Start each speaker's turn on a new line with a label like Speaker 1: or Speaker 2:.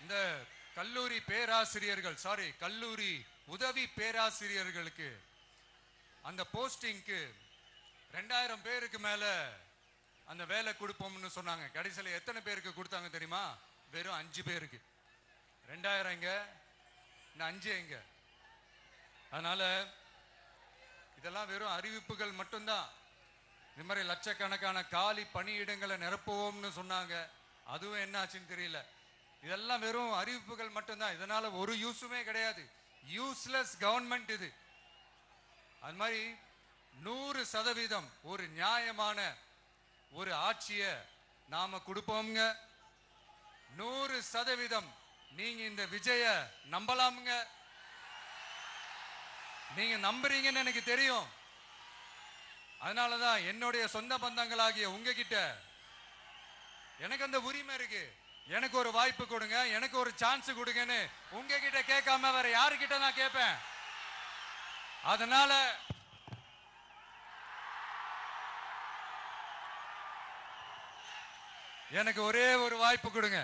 Speaker 1: இந்த கல்லூரி பேராசிரியர்கள் கல்லூரி உதவி பேராசிரியர்களுக்கு அந்த போஸ்டிங்க்கு 2000 பேருக்கு மேல அந்த வேலை கொடுப்போம்னு சொன்னாங்க. கடைசியில் எத்தனை பேருக்கு கொடுத்தாங்க தெரியுமா? வெறும் 5 பேருக்கு. 2000 எங்க, 5 எங்க? அதனால இதெல்லாம் வெறும் அறிவிப்புகள் மட்டும்தான். இது மாதிரி லட்சக்கணக்கான காலி பணியிடங்களை நிரப்புவோம்னு சொன்னாங்க. அதுவும் என்ன ஆச்சுன்னு தெரியல. இதெல்லாம் வெறும் அறிவிப்புகள் மட்டும்தான். இதனால ஒரு யூஸுமே கிடையாது. யூஸ்லெஸ் கவர்மெண்ட் இது. அது மாதிரி 100% ஒரு நியாயமான ஒரு ஆட்சியை நாம கொடுப்போம்ங்க. 100% நீங்க இந்த விஜய நம்பலாமுங்க. நீங்க நம்புறீங்கன்னு எனக்கு தெரியும். அதனாலதான் என்னுடைய சொந்த பந்தங்களாகிய உங்ககிட்ட எனக்கு அந்த உரிமை இருக்கு. எனக்கு ஒரு வாய்ப்பு கொடுங்க, எனக்கு ஒரு சான்ஸ் கொடுங்கன்னு உங்ககிட்ட கேட்காம வேற யாருக்கிட்ட நான் கேட்பேன்? அதனால எனக்கு ஒரே ஒரு வாய்ப்பு கொடுங்க.